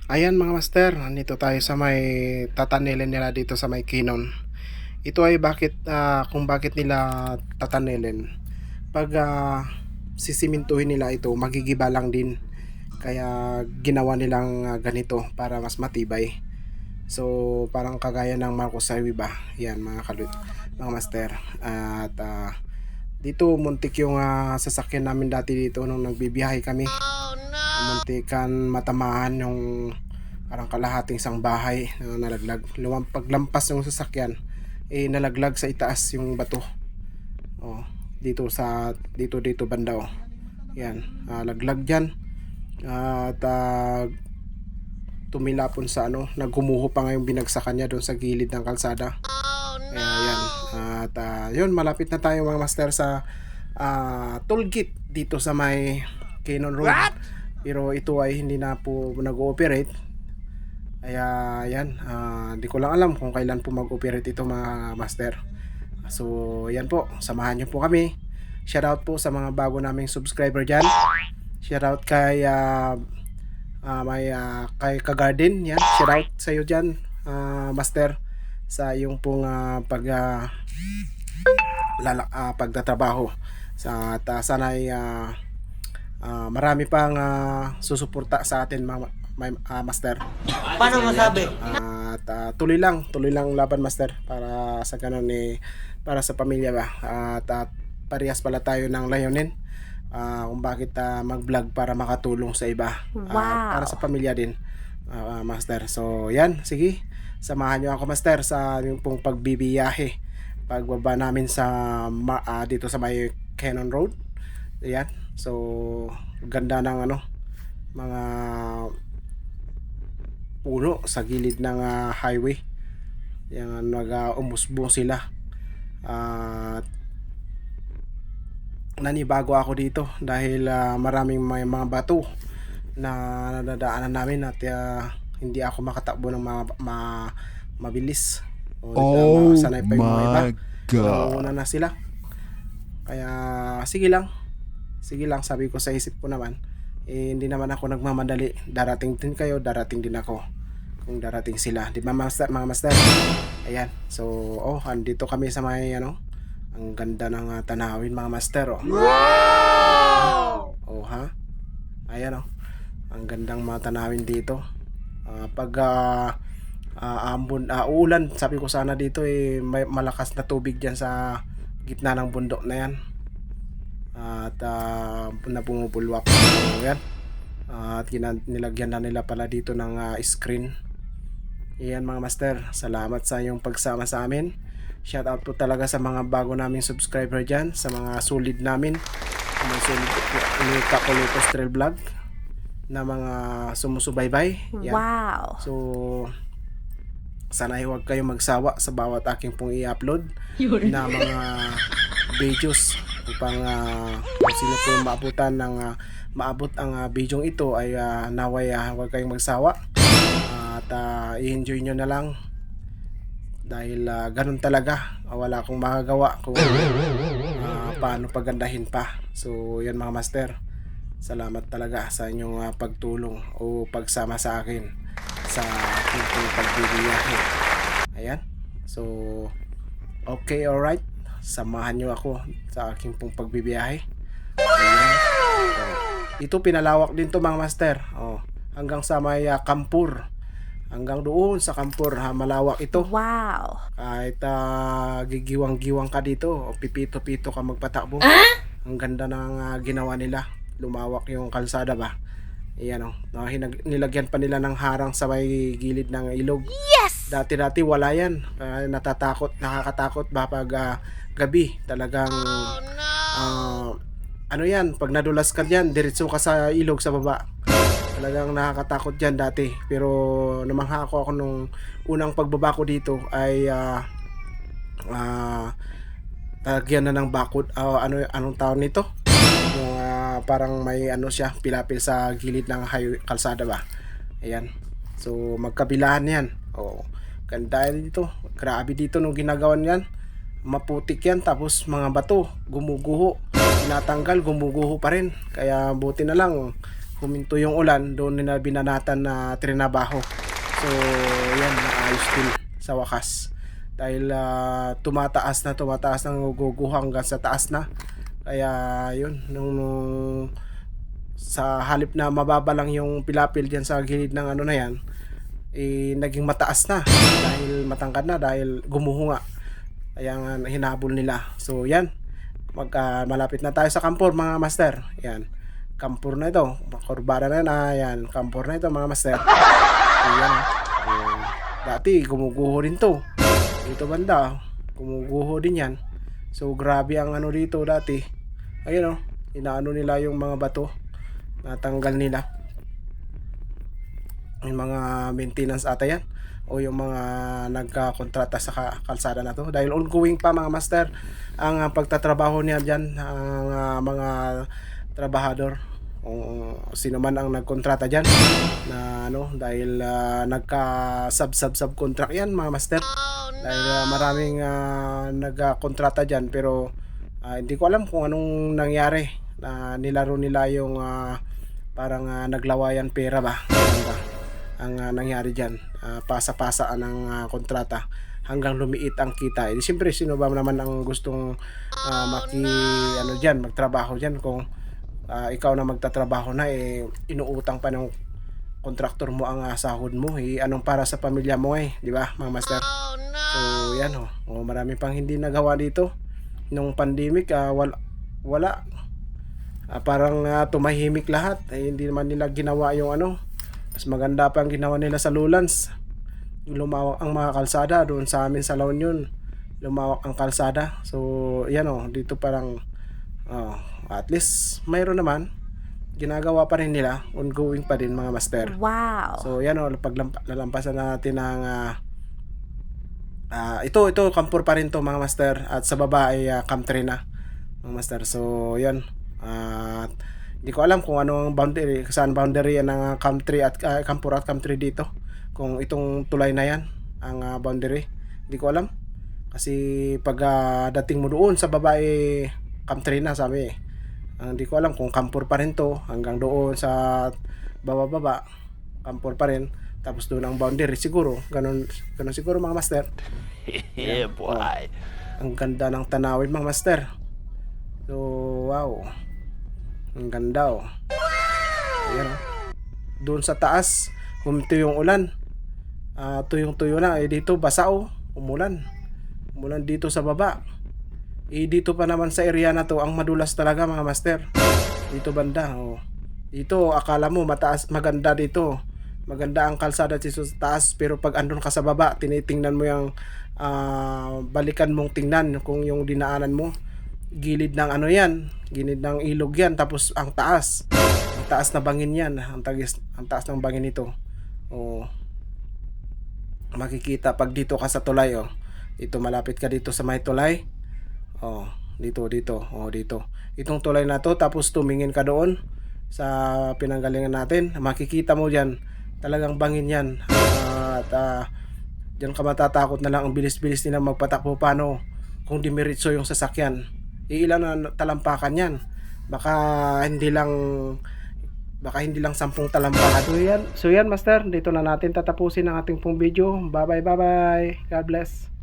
Ayan mga master, nandito tayo sa may tatanilin nila dito sa may Kinon. Ito ay kung bakit nila tatanilin. Pag sisimintuhin nila ito, magigiba lang din. Kaya ginawa nilang ganito para mas matibay. So parang kagaya ng Marcos Highway ba? Yan mga master. At dito muntik yung sasakyan namin dati dito nung nagbibiyahe kami. Muntikan matamaan yung parang kalahating isang bahay na nalaglag. Paglampas ng sasakyan, nalaglag sa itaas yung bato. Oh, dito banda oh. Yan, laglag diyan. At tumilapon sa naggumuho pa nga yung binagsakan niya doon sa gilid ng kalsada. Kaya yan. At yun, malapit na tayo mga master sa toll gate dito sa may Canon Road. Pero ito ay hindi na po nag-ooperate. Kaya yan, hindi ko lang alam kung kailan po mag-operate ito mga master. So yan po, samahan niyo po kami. Shoutout po sa mga bago naming subscriber dyan. Shoutout kay kay Kagarden. Yan, shoutout sa iyo dyan master, sa iyong pong pagtatrabaho. Sana ay marami pang susuporta sa atin mga master. Paano masabi? At tuloy lang laban master, para sa ganun para sa pamilya ba. At parehas pala tayo ng layunin kung bakit mag-vlog para makatulong sa iba. Para sa pamilya din master. So yan, sige, samahan nyo ako master sa yung pong pagbibiyahe, pagbaba namin sa dito sa may Canon Road. Yan, so ganda ng mga puno sa gilid ng highway. Yan, nag-umusbong sila. At nanibago ako dito dahil maraming may mga bato na nadadaanan namin at hindi ako makatakbo ng mabilis. Sanay pa yung mga iba. Nauna na sila. Kaya sige lang sabi ko sa isip ko naman, hindi naman ako nagmamadali. Darating din kayo, darating din ako kung darating sila, di ba mga master? Ayan, so andito kami sa may ang ganda ng tanawin mga master. Wow! Ayan ang gandang mga tanawin dito. Pag ulan, sabi ko sana dito may malakas na tubig dyan sa gitna ng bundok na yan. At na bumubulwak. Yan. At nilagyan na nila pala dito ng screen. Iyan mga master, salamat sa iyong pagsama sa amin. Shoutout po talaga sa mga bago naming subscriber dyan, sa mga solid namin, mga solid ni Kakulitos Trail Vlog na mga sumusubaybay. Yan. Wow! So sana huwag kayong magsawa sa bawat aking pong i-upload na mga videos, upang kung sino po maabutan ng maabot ang video ito ay naway huwag kayong magsawa at i-enjoy nyo na lang, dahil ganun talaga, wala akong magagawa kung paano pagandahin pa. So yan mga master, salamat talaga sa inyong pagtulong o pagsama sa akin sa aking pagbibiyahe. Ayan, so okay, alright, samahan nyo ako sa aking pong pagbibiyahe. Ayan. Ito pinalawak din to mga master. Hanggang sa may Kampur. Hanggang doon sa Kampur, malawak ito. Wow. Kahit gigiwang-giwang ka dito o pipito-pito ka magpatakbo. Ang ganda ng ginawa nila. Lumawak yung kalsada ba. Ayan nilagyan pa nila ng harang sa may gilid ng ilog. Yes! Dati wala yan. Nakakatakot ba pag gabi. Talagang yan, pag nadulas ka dyan, diretso ka sa ilog sa baba. Talagang nakakatakot dyan dati. Pero namangha ako nung unang pagbaba ko dito ay talagyan na ng bakod. Anong tawag nito? Yung parang may siya, pilapil sa gilid ng highway, kalsada ba. Ayan, so magkabilahan yan. Ganda dito, grabe dito nung ginagawan yan. Maputik yan, tapos mga bato gumuguho, tinatanggal, gumuguho pa rin. Kaya buti na lang huminto yung ulan, doon nila binanatan na trinabaho. So yan, naayos din sa wakas. Dahil tumataas ng guguho hanggang sa taas na. Kaya yun, nung sa halip na mababa lang yung pilapil dyan sa gilid ng ano na yan, naging mataas na dahil matangkad na, dahil gumuho nga. Kaya nga hinabol nila. So yan, malapit na tayo sa Kampor mga master. Yan, Kampor na ito, kurbada na yan, Kampor na ito mga master. Ayan, dati gumuguho rin to dito banda, gumuguho din yan. So grabe ang ano dito dati. Ayun inaano nila yung mga bato, natanggal nila yung mga maintenance ata yan, o yung mga nagkakontrata sa kalsada na to, dahil ongoing pa mga master ang pagtatrabaho niya dyan, ang mga trabahador, o sino man ang nagkontrata dyan na ano, dahil nagka-subcontract yan mga master. Dahil maraming nagkontrata dyan, pero hindi ko alam kung anong nangyari, nilaro nila yung parang naglawayan pera ba, ang nangyari dyan. Pasa-pasaan ng kontrata hanggang lumiit ang kita. Siyempre sino ba naman ang gustong ano dyan, magtrabaho dyan kung ikaw na magtatrabaho na, inuutang pa ng kontraktor mo ang sahod mo, anong para sa pamilya mo di ba mga master? So yan marami pang hindi nagawa dito nung pandemic. Wala parang tumahimik lahat, hindi naman nila ginawa yung ano. Mas maganda pa ang ginawa nila sa Lowlands, lumawak ang mga kalsada. Doon sa amin sa La Union, lumawak ang kalsada. So yan dito parang at least mayroon naman, ginagawa pa rin nila, ongoing pa din mga master. Wow. So yan lalampasan natin ang ito Kampor pa rin to mga master, at sa baba ay Country na mga master. So yan, hindi ko alam kung ano ang boundary, saan boundary yan ng Country at Kampor at Country dito, kung itong tulay na yan ang boundary, hindi ko alam. Kasi pag dating mo doon sa baba Country na sabi hindi ko alam kung Kampor pa rin to, hanggang doon sa baba Kampor pa rin, tapos doon ang boundary siguro, ganun siguro mga master. Yeah, boy. Ang ganda ng tanawin mga master. So wow, ang ganda ayan doon sa taas huminto yung ulan, tuyong-tuyo na. Dito basa umulan dito sa baba. Dito pa naman sa area na to ang madulas talaga mga master, dito banda. Dito akala mo mataas, maganda dito, maganda ang kalsada dito sa taas, pero pag andun ka sa baba, tinitingnan mo yung balikan mong tingnan kung yung dinaanan mo, gilid ng ano yan, gilid ng ilog yan, tapos ang taas na bangin yan, ang taas ng bangin nito. Makikita pag dito ka sa tulay dito, malapit ka dito sa may tulay, dito itong tulay na to, tapos tumingin ka doon sa pinanggalingan natin, makikita mo dyan talagang bangin yan. At dyan ka matatakot na lang, ang bilis-bilis nila magpatakbo. Paano kung dimiritso yung sasakyan, ilan na talampakan yan, baka hindi lang 10 talampakan. So yan master, dito na natin tatapusin ang ating pong video. Bye bye, God bless.